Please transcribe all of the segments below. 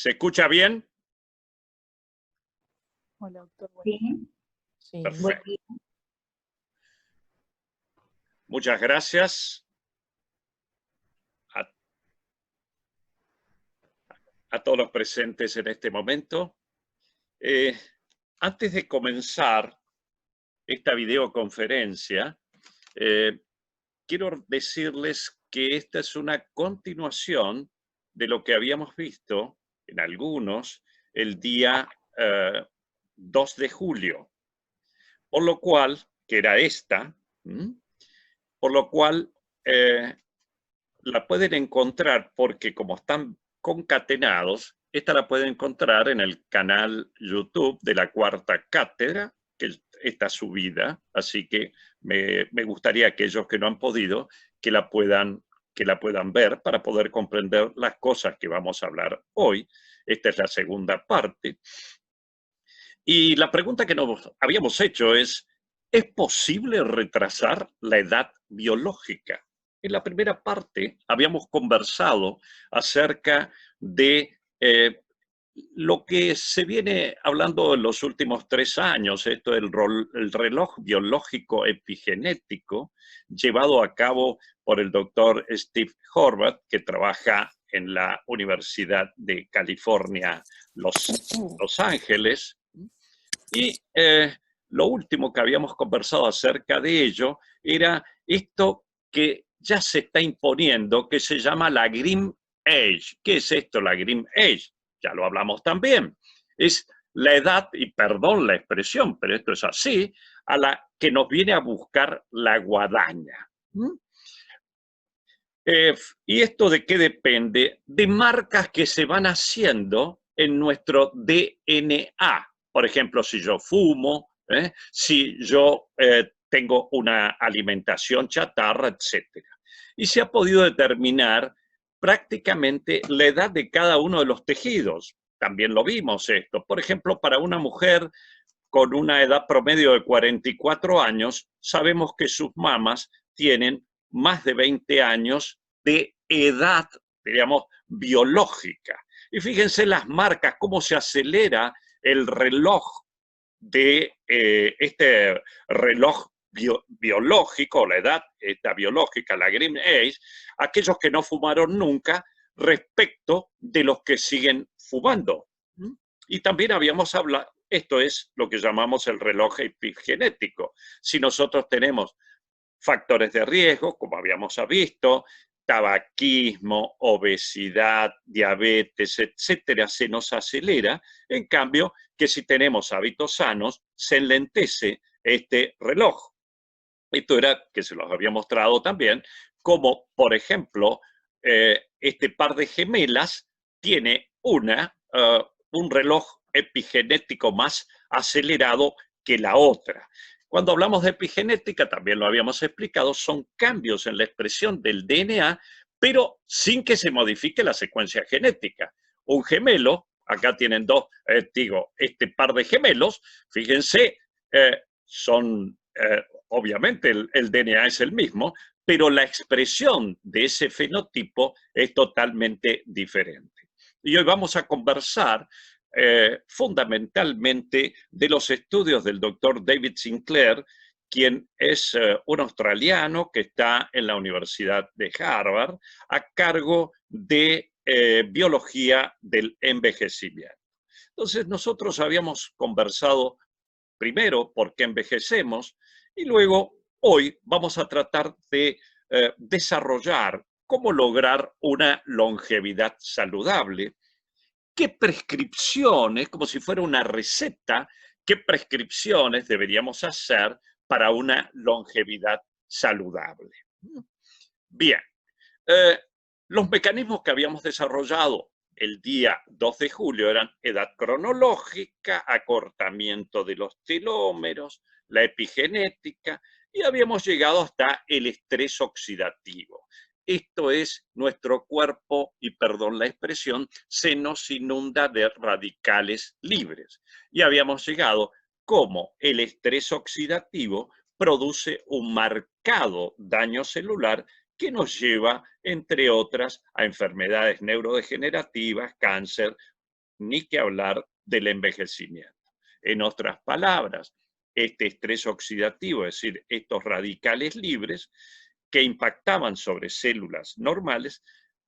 ¿Se escucha bien? Hola, doctor. Sí, Sí. Perfecto. buen día. Muchas gracias a todos los presentes en este momento. Antes de comenzar esta videoconferencia, quiero decirles que esta es una continuación de lo que habíamos visto en algunos el día 2 de julio, por lo cual, que era esta, por lo cual la pueden encontrar porque como están concatenados, esta la pueden encontrar en el canal YouTube de la Cuarta Cátedra, que está subida, así que me gustaría a aquellos que no han podido que la puedan ver para poder comprender las cosas que vamos a hablar hoy. Esta es la segunda parte. Y la pregunta que nos habíamos hecho ¿es posible retrasar la edad biológica? En la primera parte habíamos conversado acerca de lo que se viene hablando en los últimos 3 años, esto del el reloj biológico epigenético, llevado a cabo por el doctor Steve Horvath, que trabaja en la Universidad de California, Los Ángeles. Y lo último que habíamos conversado acerca de ello era esto que ya se está imponiendo, que se llama la Grim Age. ¿Qué es esto, la Grim Age? Ya lo hablamos también. Es la edad, y perdón la expresión, pero esto es así, a la que nos viene a buscar la guadaña. ¿Y esto de qué depende? De marcas que se van haciendo en nuestro DNA. Por ejemplo, si yo fumo, si yo tengo una alimentación chatarra, etc. Y se ha podido determinar prácticamente la edad de cada uno de los tejidos. También lo vimos esto. Por ejemplo, para una mujer con una edad promedio de 44 años, sabemos que sus mamas tienen más de 20 años de edad, diríamos, biológica. Y fíjense las marcas, cómo se acelera el reloj de este reloj biológico, la edad esta biológica, la Grim Age, aquellos que no fumaron nunca respecto de los que siguen fumando. Y también habíamos hablado, esto es lo que llamamos el reloj epigenético. Si nosotros tenemos factores de riesgo, como habíamos visto, tabaquismo, obesidad, diabetes, etcétera, se nos acelera. En cambio, que si tenemos hábitos sanos, se enlentece este reloj. Esto era, que se los había mostrado también, como, por ejemplo, este par de gemelas tiene un reloj epigenético más acelerado que la otra. Cuando hablamos de epigenética, también lo habíamos explicado, son cambios en la expresión del DNA, pero sin que se modifique la secuencia genética. Un gemelo, acá tienen dos, este par de gemelos, fíjense, son, obviamente el DNA es el mismo, pero la expresión de ese fenotipo es totalmente diferente. Y hoy vamos a conversar fundamentalmente de los estudios del doctor David Sinclair, quien es un australiano que está en la Universidad de Harvard a cargo de biología del envejecimiento. Entonces nosotros habíamos conversado primero por qué envejecemos y luego hoy vamos a tratar de desarrollar cómo lograr una longevidad saludable. ¿Qué prescripciones, como si fuera una receta, qué prescripciones deberíamos hacer para una longevidad saludable? Bien, los mecanismos que habíamos desarrollado el día 2 de julio eran edad cronológica, acortamiento de los telómeros, la epigenética, y habíamos llegado hasta el estrés oxidativo. Esto es, nuestro cuerpo, y perdón la expresión, se nos inunda de radicales libres. Y habíamos llegado cómo el estrés oxidativo produce un marcado daño celular que nos lleva, entre otras, a enfermedades neurodegenerativas, cáncer ni que hablar del envejecimiento. En otras palabras, este estrés oxidativo, es decir, estos radicales libres que impactaban sobre células normales,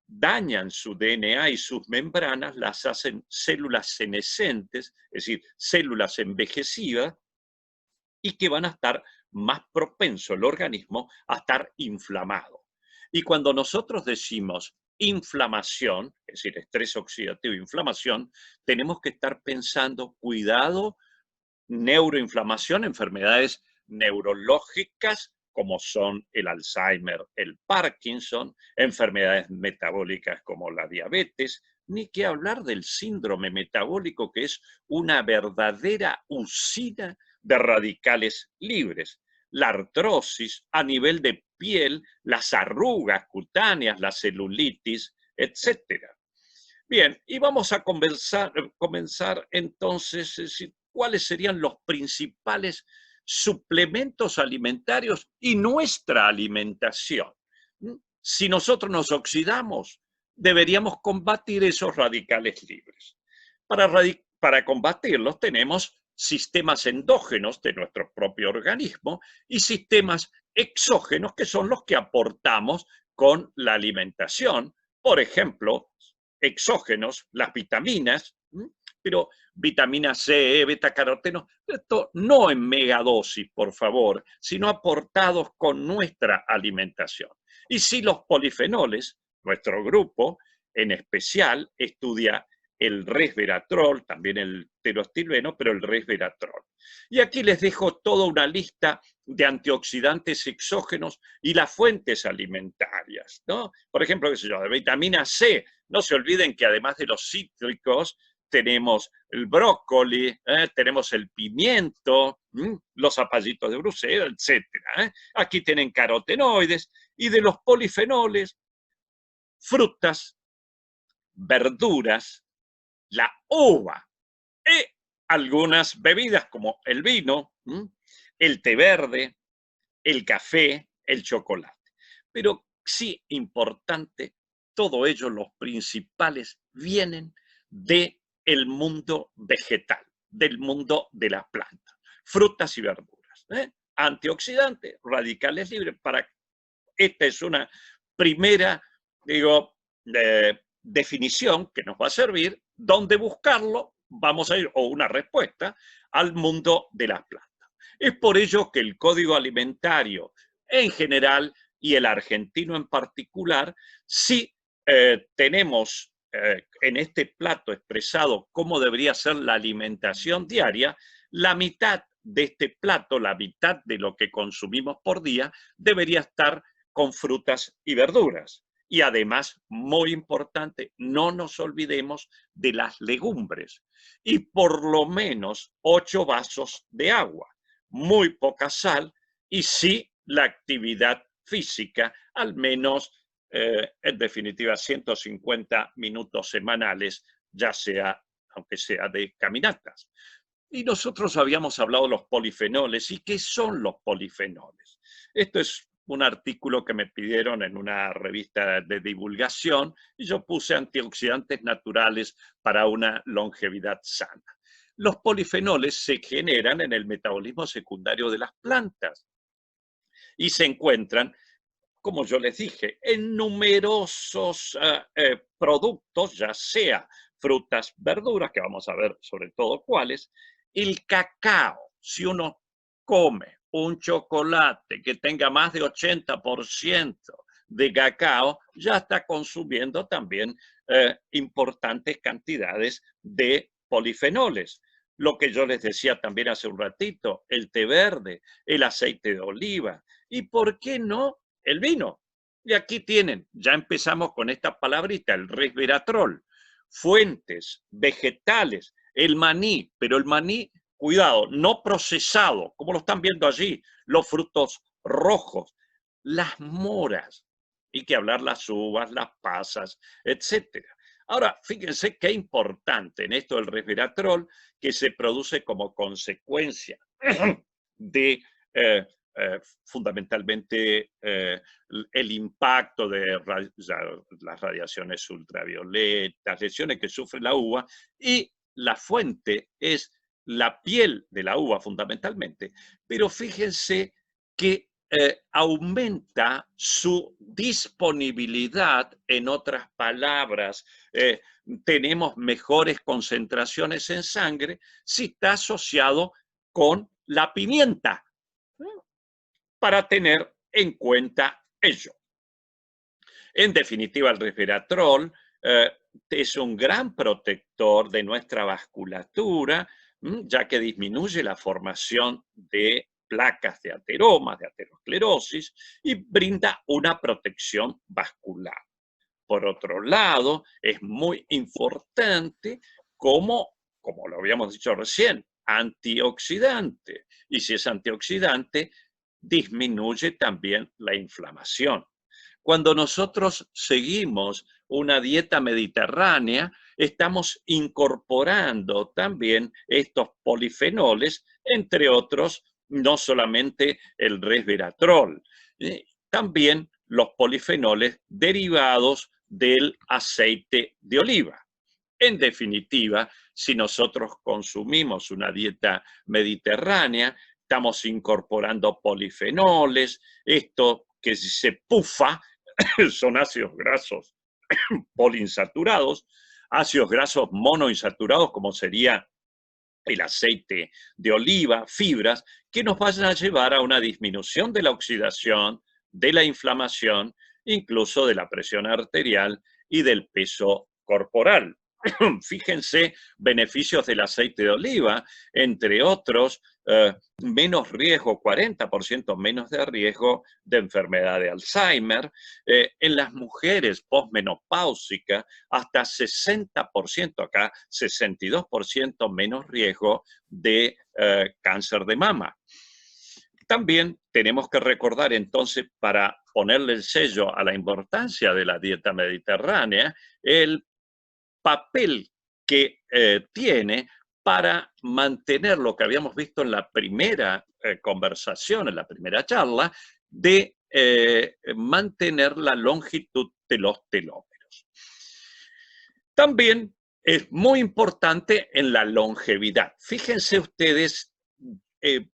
dañan su DNA y sus membranas, las hacen células senescentes, es decir, células envejecidas, y que van a estar más propenso el organismo a estar inflamado. Y cuando nosotros decimos inflamación, es decir, estrés oxidativo e inflamación, tenemos que estar pensando, cuidado, neuroinflamación, enfermedades neurológicas como son el Alzheimer, el Parkinson, enfermedades metabólicas como la diabetes, ni que hablar del síndrome metabólico, que es una verdadera usina de radicales libres. La artrosis a nivel de piel, las arrugas cutáneas, la celulitis, etcétera. Bien, y vamos a comenzar entonces, cuáles serían los principales suplementos alimentarios y nuestra alimentación. Si nosotros nos oxidamos, deberíamos combatir esos radicales libres. Para combatirlos tenemos sistemas endógenos de nuestro propio organismo y sistemas exógenos que son los que aportamos con la alimentación. Por ejemplo, exógenos, las vitaminas, pero vitamina C, beta-caroteno, esto no en megadosis, por favor, sino aportados con nuestra alimentación. Y si los polifenoles, nuestro grupo en especial estudia el resveratrol, también el terostilbeno, pero el resveratrol. Y aquí les dejo toda una lista de antioxidantes exógenos y las fuentes alimentarias, ¿no? Por ejemplo, qué sé yo, de vitamina C. No se olviden que además de los cítricos, tenemos el brócoli, tenemos el pimiento, los zapallitos de Bruselas, etc. Aquí tienen carotenoides y de los polifenoles, frutas, verduras, la uva y algunas bebidas como el vino, el té verde, el café, el chocolate. Pero sí, importante, todo ello, los principales, vienen del mundo vegetal, del mundo de las plantas, frutas y verduras. Antioxidantes, radicales libres. Esta es una primera, digo, definición que nos va a servir. ¿Dónde buscarlo? Vamos a ir, o una respuesta, al mundo de las plantas. Es por ello que el Código Alimentario en general y el argentino en particular, sí tenemos en este plato expresado cómo debería ser la alimentación diaria. La mitad de este plato, la mitad de lo que consumimos por día, debería estar con frutas y verduras. Y además, muy importante, no nos olvidemos de las legumbres y por lo menos 8 vasos de agua, muy poca sal y sí la actividad física, al menos en definitiva 150 minutos semanales, ya sea, aunque sea de caminatas. Y nosotros habíamos hablado de los polifenoles. ¿Y qué son los polifenoles? Esto es un artículo que me pidieron en una revista de divulgación y yo puse antioxidantes naturales para una longevidad sana. Los polifenoles se generan en el metabolismo secundario de las plantas y se encuentran, como yo les dije, en numerosos productos, ya sea frutas, verduras, que vamos a ver sobre todo cuáles. El cacao, si uno come un chocolate que tenga más de 80% de cacao, ya está consumiendo también importantes cantidades de polifenoles. Lo que yo les decía también hace un ratito, el té verde, el aceite de oliva, y por qué no el vino. Y aquí tienen, ya empezamos con esta palabrita, el resveratrol, fuentes vegetales, el maní, pero el maní, cuidado, no procesado, como lo están viendo allí, los frutos rojos, las moras, y que hablar las uvas, las pasas, etcétera. Ahora, fíjense qué importante en esto del resveratrol, que se produce como consecuencia de fundamentalmente el impacto de las radiaciones ultravioletas, lesiones que sufre la uva, y la fuente es la piel de la uva fundamentalmente, pero fíjense que aumenta su disponibilidad, en otras palabras, tenemos mejores concentraciones en sangre si está asociado con la pimienta, para tener en cuenta ello. En definitiva, el resveratrol es un gran protector de nuestra vasculatura, ya que disminuye la formación de placas de ateromas, de aterosclerosis, y brinda una protección vascular. Por otro lado, es muy importante como lo habíamos dicho recién, antioxidante. Y si es antioxidante, disminuye también la inflamación. Cuando nosotros seguimos una dieta mediterránea, estamos incorporando también estos polifenoles, entre otros, no solamente el resveratrol, también los polifenoles derivados del aceite de oliva. En definitiva, si nosotros consumimos una dieta mediterránea, estamos incorporando polifenoles, esto que si se pufa son ácidos grasos poliinsaturados, ácidos grasos monoinsaturados como sería el aceite de oliva, fibras, que nos vayan a llevar a una disminución de la oxidación, de la inflamación, incluso de la presión arterial y del peso corporal. Fíjense beneficios del aceite de oliva, entre otros, menos riesgo, 40% menos de riesgo de enfermedad de Alzheimer. En las mujeres posmenopáusicas, hasta 60%, acá 62% menos riesgo de cáncer de mama. También tenemos que recordar entonces, para ponerle el sello a la importancia de la dieta mediterránea, el papel que tiene para mantener lo que habíamos visto en la primera conversación, en la primera charla, de mantener la longitud de los telómeros. También es muy importante en la longevidad. Fíjense ustedes,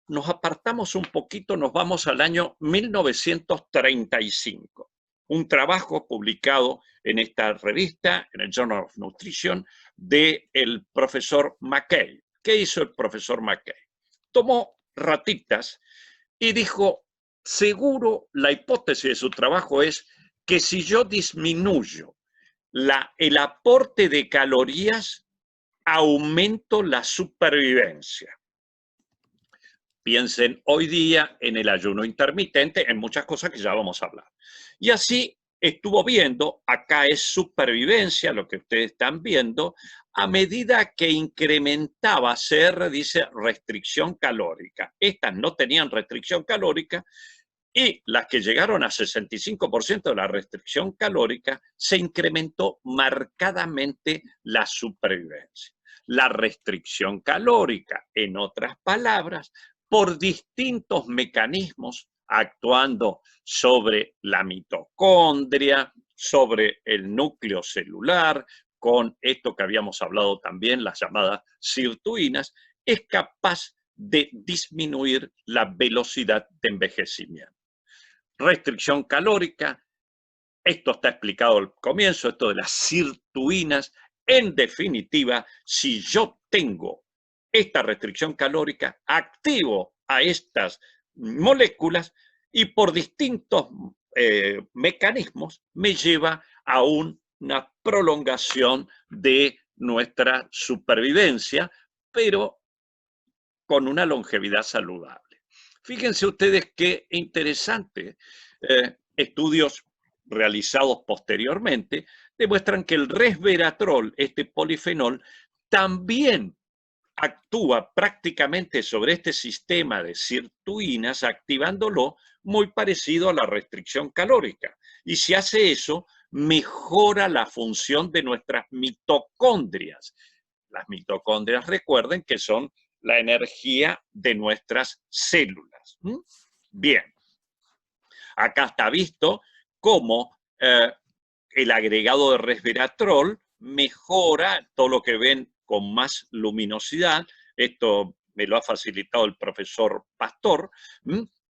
nos apartamos un poquito, nos vamos al año 1935. Un trabajo publicado en esta revista, en el Journal of Nutrition, del profesor McKay. ¿Qué hizo el profesor McKay? Tomó ratitas y dijo, seguro la hipótesis de su trabajo es que si yo disminuyo el aporte de calorías, aumento la supervivencia. Piensen hoy día en el ayuno intermitente, en muchas cosas que ya vamos a hablar. Y así estuvo viendo, acá es supervivencia, lo que ustedes están viendo, a medida que incrementaba, CR dice restricción calórica. Estas no tenían restricción calórica, y las que llegaron a 65% de la restricción calórica, se incrementó marcadamente la supervivencia. La restricción calórica, en otras palabras, por distintos mecanismos actuando sobre la mitocondria, sobre el núcleo celular, con esto que habíamos hablado también, las llamadas sirtuinas, es capaz de disminuir la velocidad de envejecimiento. Restricción calórica, esto está explicado al comienzo, esto de las sirtuinas. En definitiva, si yo tengo esta restricción calórica, activo a estas moléculas y por distintos mecanismos me lleva a una prolongación de nuestra supervivencia, pero con una longevidad saludable. Fíjense ustedes qué interesante. Estudios realizados posteriormente demuestran que el resveratrol, este polifenol, también actúa prácticamente sobre este sistema de sirtuinas, activándolo muy parecido a la restricción calórica. Y si hace eso, mejora la función de nuestras mitocondrias. Las mitocondrias, recuerden que son la energía de nuestras células. Bien, acá está visto cómo el agregado de resveratrol mejora todo lo que ven con más luminosidad. Esto me lo ha facilitado el profesor Pastor,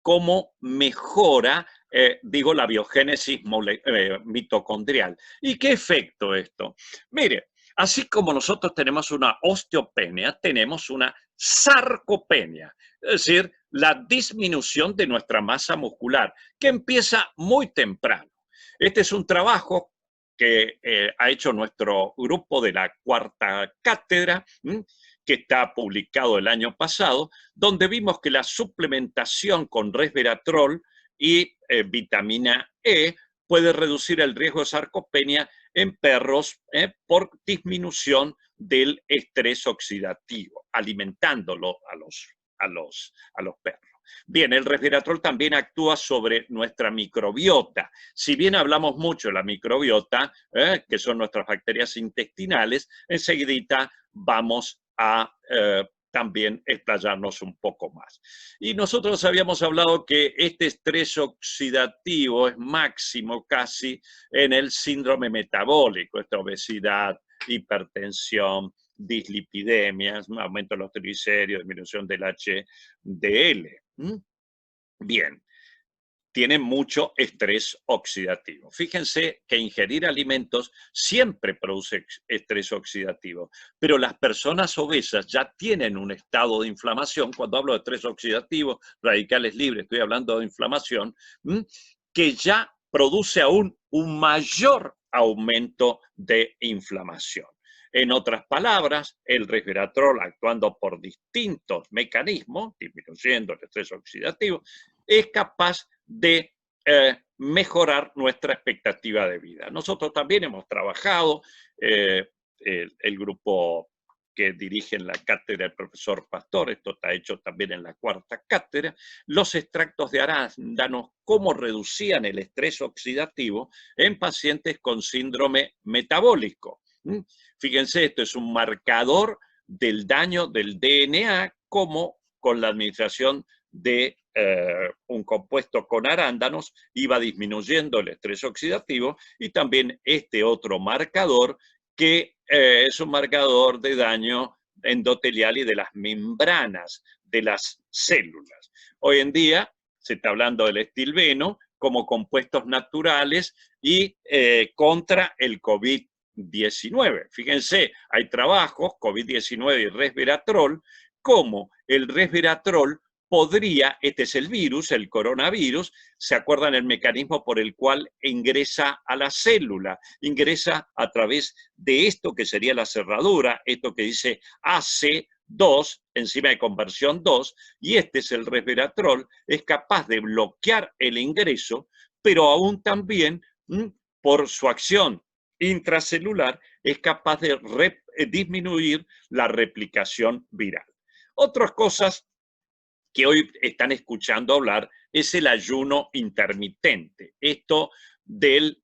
cómo mejora, digo, la biogénesis mitocondrial. ¿Y qué efecto esto? Mire, así como nosotros tenemos una osteopenia, tenemos una sarcopenia, es decir, la disminución de nuestra masa muscular, que empieza muy temprano. Este es un trabajo que ha hecho nuestro grupo de la cuarta cátedra, que está publicado el año pasado, donde vimos que la suplementación con resveratrol y vitamina E puede reducir el riesgo de sarcopenia en perros por disminución del estrés oxidativo, alimentándolo a los perros. Bien, el resveratrol también actúa sobre nuestra microbiota. Si bien hablamos mucho de la microbiota, que son nuestras bacterias intestinales, enseguidita vamos a también explayarnos un poco más. Y nosotros habíamos hablado que este estrés oxidativo es máximo casi en el síndrome metabólico, esta obesidad, hipertensión, dislipidemias, aumento de los triglicéridos, disminución del HDL. Bien, tiene mucho estrés oxidativo. Fíjense que ingerir alimentos siempre produce estrés oxidativo, pero las personas obesas ya tienen un estado de inflamación. Cuando hablo de estrés oxidativo, radicales libres, estoy hablando de inflamación, que ya produce aún un mayor aumento de inflamación. En otras palabras, el resveratrol, actuando por distintos mecanismos, disminuyendo el estrés oxidativo, es capaz de mejorar nuestra expectativa de vida. Nosotros también hemos trabajado, el grupo que dirige en la cátedra el profesor Pastor, esto está hecho también en la cuarta cátedra, los extractos de arándanos, cómo reducían el estrés oxidativo en pacientes con síndrome metabólico. Fíjense, esto es un marcador del daño del DNA, como con la administración de un compuesto con arándanos iba disminuyendo el estrés oxidativo, y también este otro marcador que es un marcador de daño endotelial y de las membranas de las células. Hoy en día se está hablando del estilbeno como compuestos naturales y contra el COVID-19. Fíjense, hay trabajos, COVID-19 y resveratrol, como el resveratrol podría, este es el virus, el coronavirus, ¿se acuerdan el mecanismo por el cual ingresa a la célula? Ingresa a través de esto que sería la cerradura, esto que dice AC2, enzima de conversión 2, y este es el resveratrol, es capaz de bloquear el ingreso, pero aún también, por su acción intracelular, es capaz de disminuir la replicación viral. Otras cosas que hoy están escuchando hablar es el ayuno intermitente. Esto del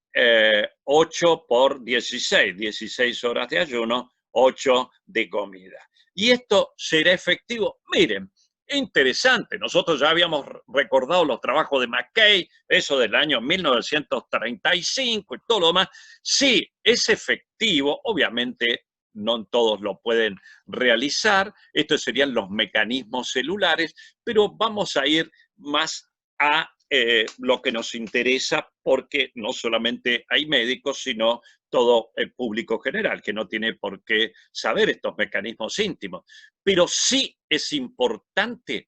8 por 16, 16 horas de ayuno, 8 de comida. ¿Y esto será efectivo? Miren, interesante. Nosotros ya habíamos recordado los trabajos de McKay, eso del año 1935 y todo lo demás. Sí, es efectivo, obviamente no todos lo pueden realizar, estos serían los mecanismos celulares, pero vamos a ir más a lo que nos interesa, porque no solamente hay médicos, sino todo el público general, que no tiene por qué saber estos mecanismos íntimos. Pero sí es importante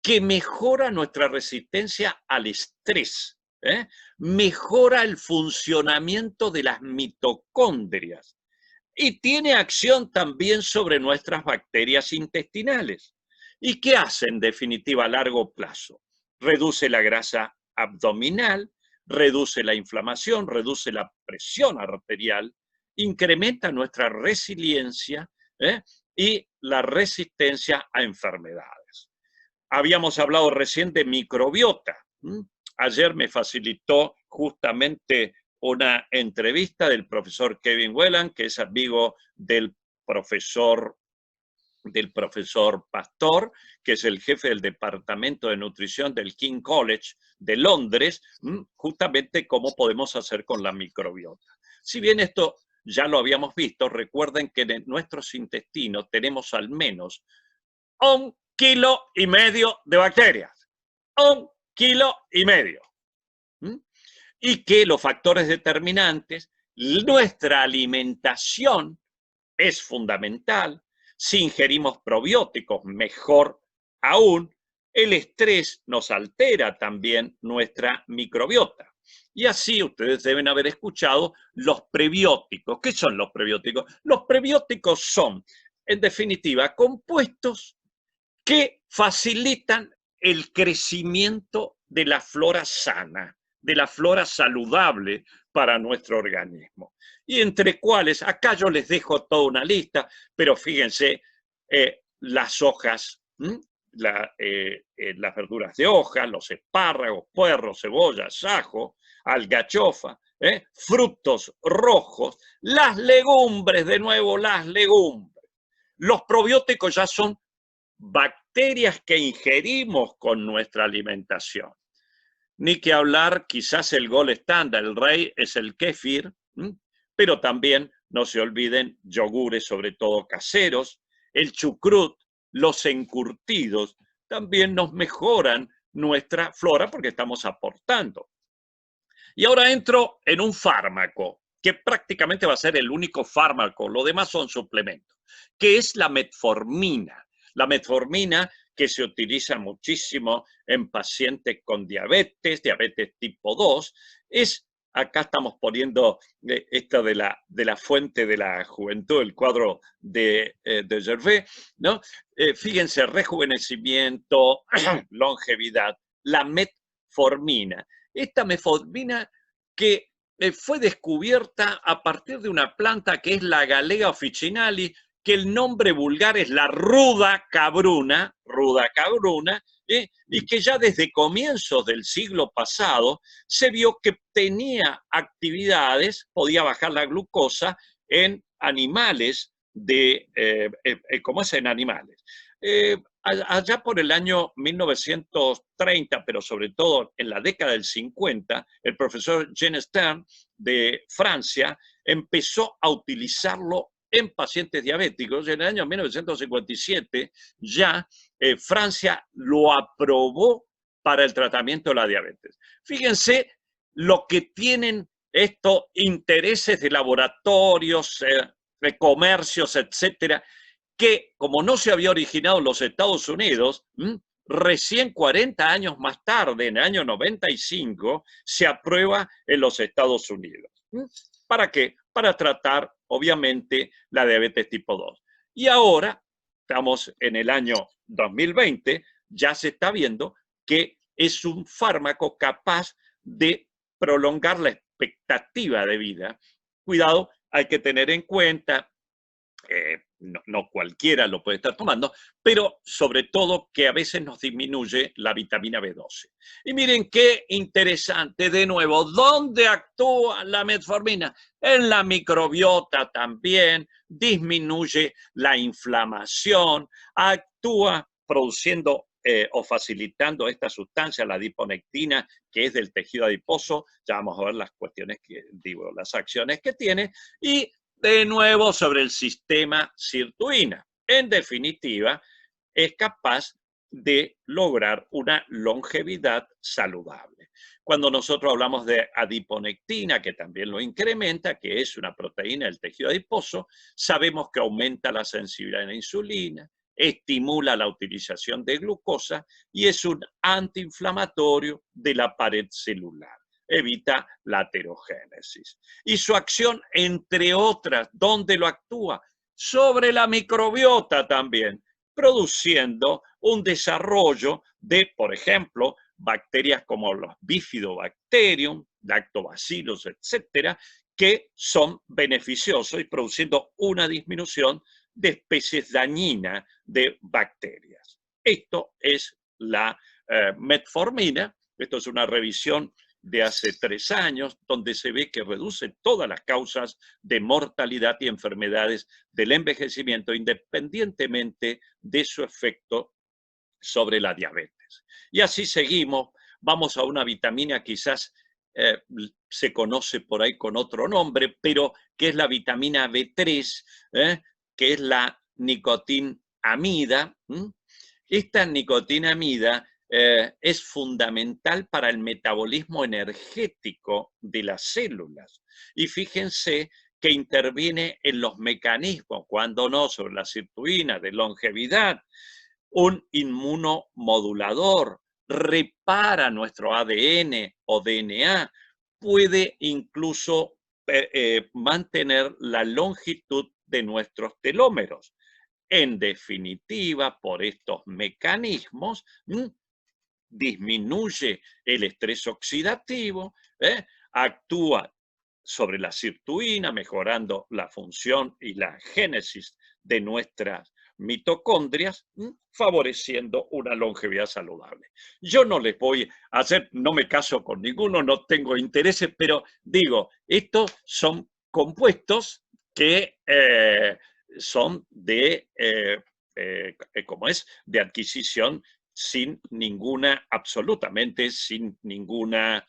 que mejora nuestra resistencia al estrés, mejora el funcionamiento de las mitocondrias, y tiene acción también sobre nuestras bacterias intestinales. ¿Y qué hace en definitiva a largo plazo? Reduce la grasa abdominal, reduce la inflamación, reduce la presión arterial, incrementa nuestra resiliencia y la resistencia a enfermedades. Habíamos hablado recién de microbiota. Ayer me facilitó justamente una entrevista del profesor Kevin Whelan, que es amigo del profesor del profesor Pastor, que es el jefe del Departamento de Nutrición del King College de Londres, justamente cómo podemos hacer con la microbiota. Si bien esto ya lo habíamos visto, recuerden que en nuestros intestinos tenemos al menos 1,5 kilos de bacterias. 1,5 kilos. Y que los factores determinantes, nuestra alimentación es fundamental. Si ingerimos probióticos, mejor aún. El estrés nos altera también nuestra microbiota. Y así ustedes deben haber escuchado los prebióticos. ¿Qué son los prebióticos? Los prebióticos son, en definitiva, compuestos que facilitan el crecimiento de la flora sana, de la flora saludable para nuestro organismo. Y entre cuales, acá yo les dejo toda una lista, pero fíjense, las hojas, las verduras de hoja, los espárragos, puerros, cebollas, ajo, alcachofa, frutos rojos, las legumbres, de nuevo las legumbres. Los probióticos ya son bacterias que ingerimos con nuestra alimentación. Ni que hablar, quizás el gol estándar, el rey es el kéfir, pero también no se olviden yogures, sobre todo caseros, el chucrut, los encurtidos, también nos mejoran nuestra flora porque estamos aportando. Y ahora entro en un fármaco, que prácticamente va a ser el único fármaco, lo demás son suplementos, que es la metformina. La metformina que se utiliza muchísimo en pacientes con diabetes, diabetes tipo 2, es, acá estamos poniendo esta de la fuente de la juventud, el cuadro de Gervais, ¿no? Fíjense, rejuvenecimiento, longevidad, la metformina. Esta metformina que fue descubierta a partir de una planta que es la Galega officinale, que el nombre vulgar es la ruda cabruna, y que ya desde comienzos del siglo pasado se vio que tenía actividades, podía bajar la glucosa en animales, ¿cómo es en animales? Allá por el año 1930, pero sobre todo en la década del 50, el profesor Jean Stern de Francia empezó a utilizarlo en pacientes diabéticos. En el año 1957 ya Francia lo aprobó para el tratamiento de la diabetes. Fíjense lo que tienen estos intereses de laboratorios, de comercios, etcétera, que como no se había originado en los Estados Unidos, recién 40 años más tarde, en el año 95, se aprueba en los Estados Unidos. ¿Para qué? Para tratar, obviamente, la diabetes tipo 2. Y ahora, estamos en el año 2020, ya se está viendo que es un fármaco capaz de prolongar la expectativa de vida. Cuidado, hay que tener en cuenta, no cualquiera lo puede estar tomando, pero sobre todo que a veces nos disminuye la vitamina B12. Y miren qué interesante, de nuevo, ¿dónde actúa la metformina? En la microbiota también, disminuye la inflamación, actúa produciendo o facilitando esta sustancia, la adiponectina, que es del tejido adiposo. Ya vamos a ver las cuestiones las acciones que tiene, y de nuevo sobre el sistema sirtuina. En definitiva, es capaz de lograr una longevidad saludable. Cuando nosotros hablamos de adiponectina, que también lo incrementa, que es una proteína del tejido adiposo, sabemos que aumenta la sensibilidad a la insulina, estimula la utilización de glucosa y es un antiinflamatorio de la pared celular. Evita la aterogénesis. Y su acción, entre otras, ¿dónde lo actúa? Sobre la microbiota también, produciendo un desarrollo de, por ejemplo, bacterias como los Bifidobacterium, Lactobacillus, etcétera, que son beneficiosos y produciendo una disminución de especies dañinas de bacterias. Esto es la metformina. Esto es una revisión de hace 3 años, donde se ve que reduce todas las causas de mortalidad y enfermedades del envejecimiento, independientemente de su efecto sobre la diabetes. Y así seguimos, vamos a una vitamina quizás se conoce por ahí con otro nombre, pero que es la vitamina B3, que es la nicotinamida. Esta nicotinamida es fundamental para el metabolismo energético de las células. Y fíjense que interviene en los mecanismos, cuando no, sobre la sirtuina de longevidad, un inmunomodulador, repara nuestro ADN o DNA, puede incluso mantener la longitud de nuestros telómeros. En definitiva, por estos mecanismos, disminuye el estrés oxidativo, actúa sobre la sirtuina, mejorando la función y la génesis de nuestras mitocondrias, favoreciendo una longevidad saludable. Yo no les voy a hacer, no me caso con ninguno, no tengo intereses, pero digo, estos son compuestos que son de, ¿cómo es?, de adquisición sin ninguna, absolutamente sin ninguna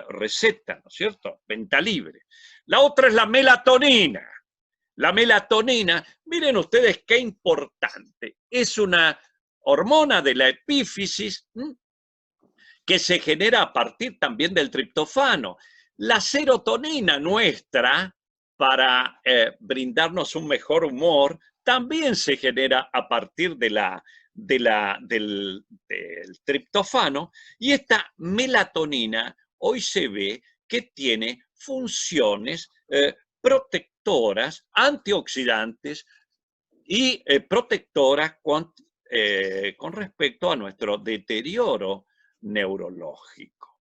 receta, ¿no es cierto? Venta libre. La otra es la melatonina. La melatonina, miren ustedes qué importante, es una hormona de la epífisis que se genera a partir también del triptofano. La serotonina nuestra, para brindarnos un mejor humor, también se genera a partir del triptofano, y esta melatonina hoy se ve que tiene funciones protectoras, antioxidantes y protectoras con respecto a nuestro deterioro neurológico.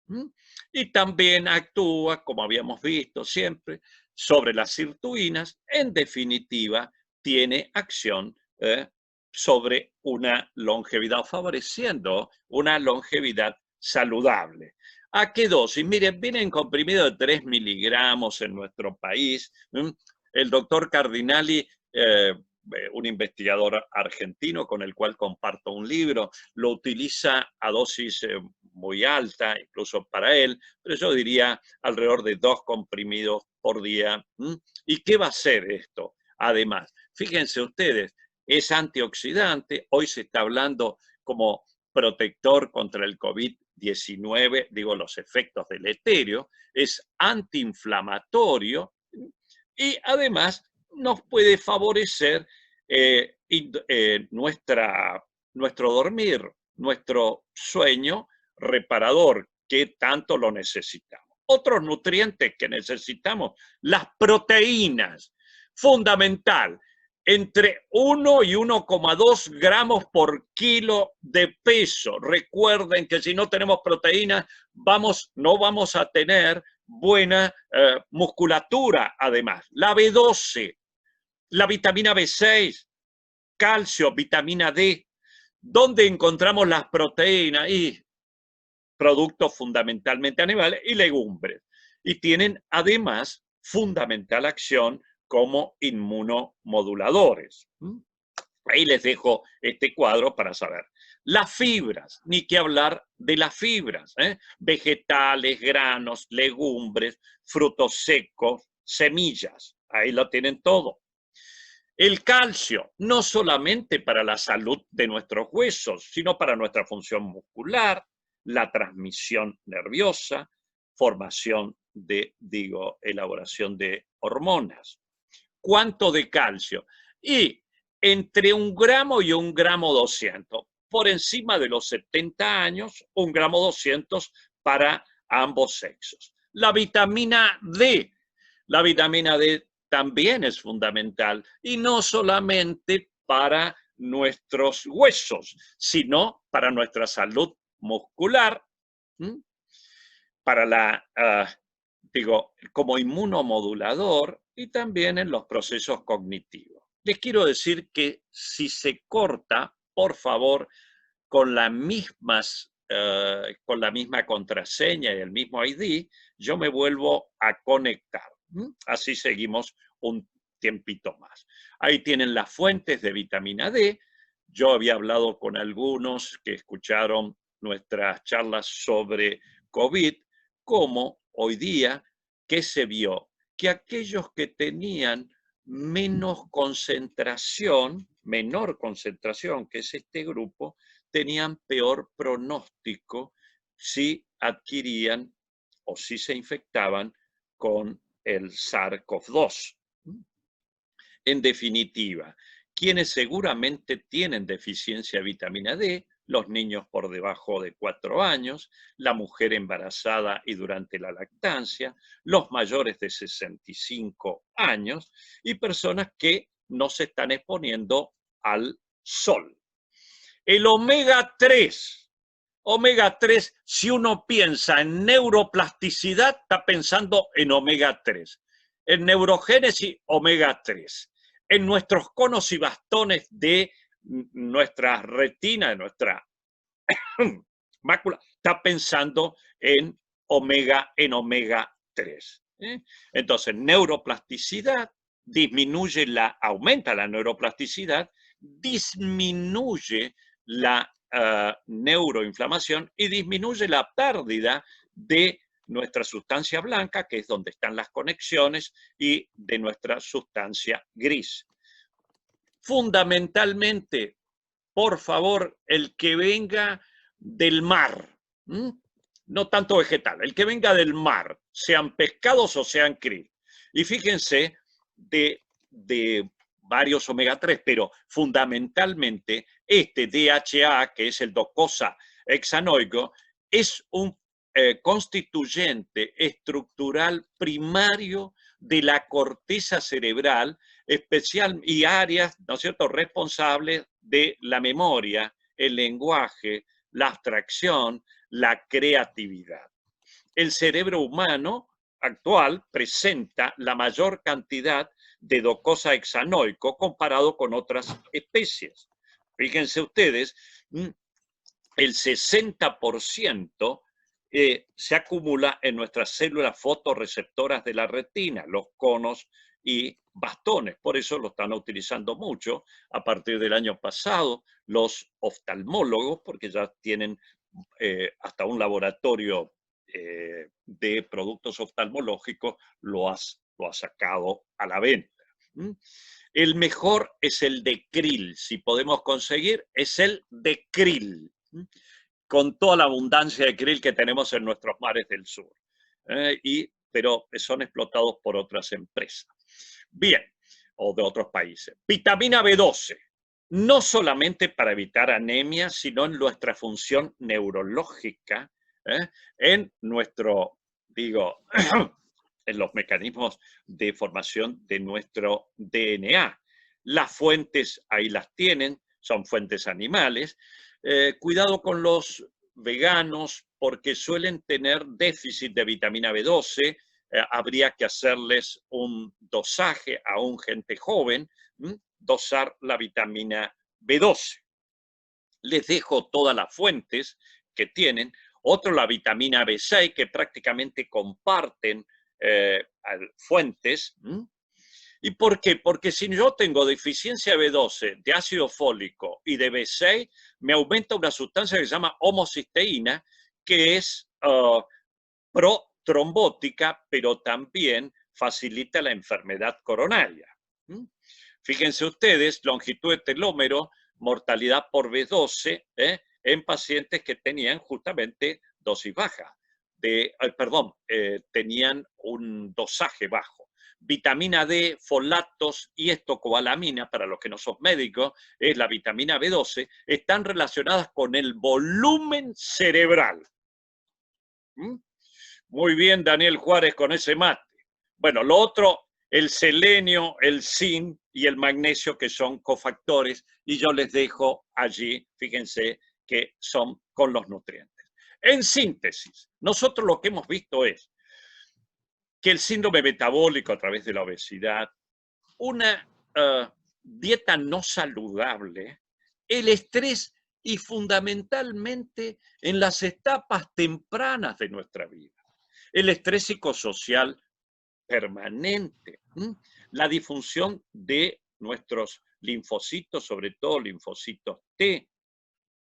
Y también actúa, como habíamos visto siempre, sobre las sirtuinas. En definitiva, tiene acción sobre una longevidad, favoreciendo una longevidad saludable. ¿A qué dosis? Miren, vienen comprimidos de 3 miligramos en nuestro país. El doctor Cardinali, un investigador argentino con el cual comparto un libro, lo utiliza a dosis muy alta, incluso para él, pero yo diría alrededor de 2 comprimidos por día. ¿Y qué va a hacer esto? Además, fíjense ustedes, es antioxidante, hoy se está hablando como protector contra el COVID-19, digo, los efectos deleterios, es antiinflamatorio y además nos puede favorecer nuestro dormir, nuestro sueño reparador, que tanto lo necesitamos. Otros nutrientes que necesitamos, las proteínas, fundamental, entre 1 y 1,2 gramos por kilo de peso. Recuerden que si no tenemos proteínas, no vamos a tener buena musculatura además. La B12, la vitamina B6, calcio, vitamina D. ¿Dónde encontramos las proteínas? Y productos fundamentalmente animales y legumbres. Y tienen además fundamental acción como inmunomoduladores. Ahí les dejo este cuadro para saber. Las fibras, ni que hablar de las fibras, vegetales, granos, legumbres, frutos secos, semillas, ahí lo tienen todo. El calcio, no solamente para la salud de nuestros huesos, sino para nuestra función muscular, la transmisión nerviosa, formación de, elaboración de hormonas. ¿Cuánto de calcio? Y entre 1 gramo y 1 gramo 200. Por encima de los 70 años, 1 gramo 200 para ambos sexos. La vitamina D. La vitamina D también es fundamental, y no solamente para nuestros huesos, sino para nuestra salud muscular, para como inmunomodulador y también en los procesos cognitivos. Les quiero decir que si se corta, por favor, con las mismas con la misma contraseña y el mismo ID, yo me vuelvo a conectar. Así seguimos un tiempito más. Ahí tienen las fuentes de vitamina D. Yo había hablado con algunos que escucharon nuestras charlas sobre COVID, como hoy día que se vio que aquellos que tenían menor concentración que es este grupo, tenían peor pronóstico si adquirían o si se infectaban con el SARS-CoV-2. En definitiva, quienes seguramente tienen deficiencia de vitamina D, los niños por debajo de 4 años, la mujer embarazada y durante la lactancia, los mayores de 65 años y personas que no se están exponiendo al sol. El omega 3. Omega 3, si uno piensa en neuroplasticidad, está pensando en omega 3. En neurogénesis, omega 3. En nuestros conos y bastones de nuestra retina, de nuestra mácula, está pensando en omega 3. Entonces, neuroplasticidad aumenta la neuroplasticidad, disminuye la neuroinflamación y disminuye la pérdida de nuestra sustancia blanca, que es donde están las conexiones, y de nuestra sustancia gris. Fundamentalmente, por favor, el que venga del mar, no tanto vegetal, el que venga del mar, sean pescados o sean krill. Y fíjense, de varios omega 3, pero fundamentalmente este DHA, que es el docosa hexanoico, es un constituyente estructural primario de la corteza cerebral, especial y áreas, ¿no es cierto?, responsables de la memoria, el lenguaje, la abstracción, la creatividad. El cerebro humano actual presenta la mayor cantidad de docosa hexanoico comparado con otras especies. Fíjense ustedes, el 60% se acumula en nuestras células fotorreceptoras de la retina, los conos y bastones. Por eso lo están utilizando mucho a partir del año pasado los oftalmólogos, porque ya tienen hasta un laboratorio de productos oftalmológicos lo ha sacado a la venta. El mejor es el de krill, si podemos conseguir, es el de krill, con toda la abundancia de krill que tenemos en nuestros mares del sur, pero son explotados por otras empresas. Bien, o de otros países. Vitamina B12, no solamente para evitar anemia, sino en nuestra función neurológica, en nuestro, en los mecanismos de formación de nuestro DNA. Las fuentes ahí las tienen, son fuentes animales. Cuidado con los veganos porque suelen tener déficit de vitamina B12. Habría que hacerles un dosaje a un gente joven, dosar la vitamina B12. Les dejo todas las fuentes que tienen. Otro, la vitamina B6, que prácticamente comparten fuentes. ¿Y por qué? Porque si yo tengo deficiencia de B12, de ácido fólico y de B6, me aumenta una sustancia que se llama homocisteína, que es protrombótica, pero también facilita la enfermedad coronaria. Fíjense ustedes, longitud de telómero, mortalidad por B12 en pacientes que tenían justamente dosis baja, tenían un dosaje bajo. Vitamina D, folatos y estocobalamina, para los que no son médicos, es la vitamina B12, están relacionadas con el volumen cerebral. Muy bien, Daniel Juárez, con ese mate. Bueno, lo otro, el selenio, el zinc y el magnesio, que son cofactores, y yo les dejo allí, fíjense, que son con los nutrientes. En síntesis, nosotros lo que hemos visto es que el síndrome metabólico a través de la obesidad, una dieta no saludable, el estrés y fundamentalmente en las etapas tempranas de nuestra vida. El estrés psicosocial permanente, la disfunción de nuestros linfocitos, sobre todo linfocitos T,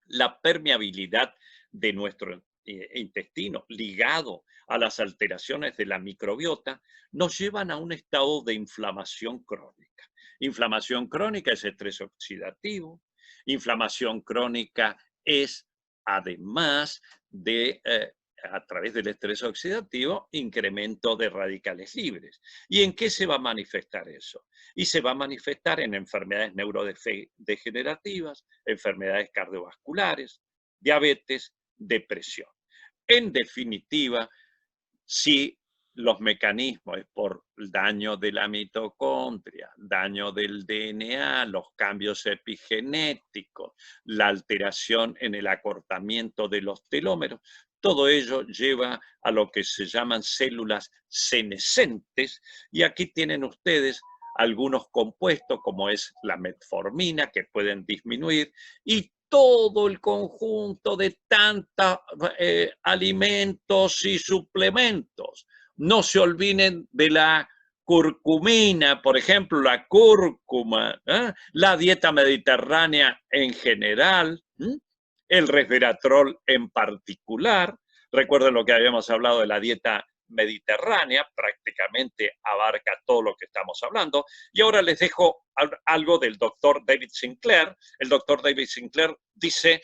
la permeabilidad de nuestro intestino ligado a las alteraciones de la microbiota, nos llevan a un estado de inflamación crónica. Inflamación crónica es estrés oxidativo. Inflamación crónica es, además de, a través del estrés oxidativo, incremento de radicales libres. ¿Y en qué se va a manifestar eso? Y se va a manifestar en enfermedades neurodegenerativas, enfermedades cardiovasculares, diabetes, depresión. En definitiva, si los mecanismos es por daño de la mitocondria, daño del DNA, los cambios epigenéticos, la alteración en el acortamiento de los telómeros, todo ello lleva a lo que se llaman células senescentes, y aquí tienen ustedes algunos compuestos como es la metformina que pueden disminuir, y todo el conjunto de tantos alimentos y suplementos. No se olviden de la curcumina, por ejemplo, la cúrcuma, la dieta mediterránea en general, el resveratrol en particular. Recuerden lo que habíamos hablado de la dieta mediterránea, prácticamente abarca todo lo que estamos hablando. Y ahora les dejo algo del doctor David Sinclair. El doctor David Sinclair dice,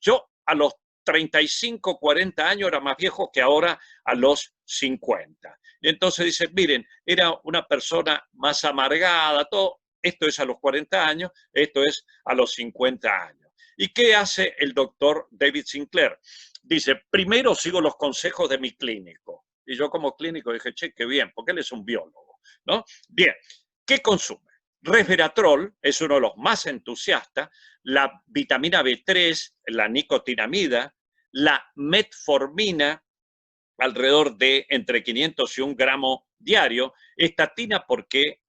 yo a los 35, 40 años era más viejo que ahora a los 50. Y entonces dice, miren, era una persona más amargada, todo. Esto es a los 40 años, esto es a los 50 años. ¿Y qué hace el doctor David Sinclair? Dice, primero sigo los consejos de mi clínico. Y yo como clínico dije, che, qué bien, porque él es un biólogo, ¿no? Bien, ¿qué consume? Resveratrol es uno de los más entusiastas, la vitamina B3, la nicotinamida, la metformina, alrededor de entre 500 y 1 gramo diario, estatina porque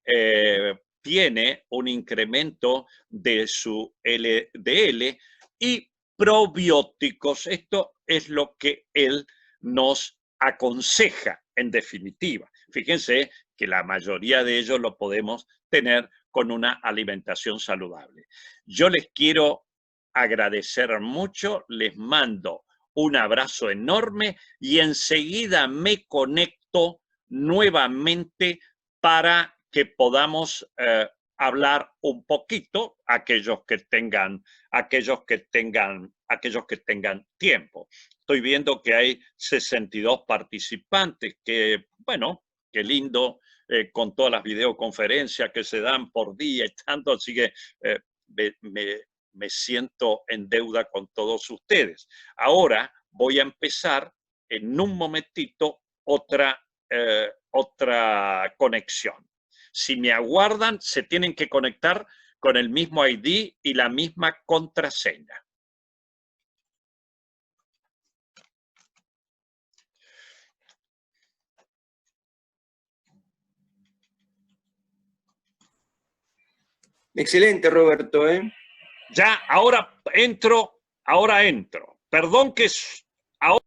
tiene un incremento de su LDL, y probióticos. Esto es lo que él nos aconseja en definitiva. Fíjense que la mayoría de ellos lo podemos tener con una alimentación saludable. Yo les quiero agradecer mucho, les mando un abrazo enorme y enseguida me conecto nuevamente para que podamos hablar un poquito, aquellos que tengan tiempo. Estoy viendo que hay 62 participantes, que bueno, qué lindo, con todas las videoconferencias que se dan por día y tanto, así que me siento en deuda con todos ustedes. Ahora voy a empezar en un momentito otra conexión. Si me aguardan, se tienen que conectar con el mismo ID y la misma contraseña. Excelente, Roberto, ¿eh? Ya, ahora entro. Perdón que ahora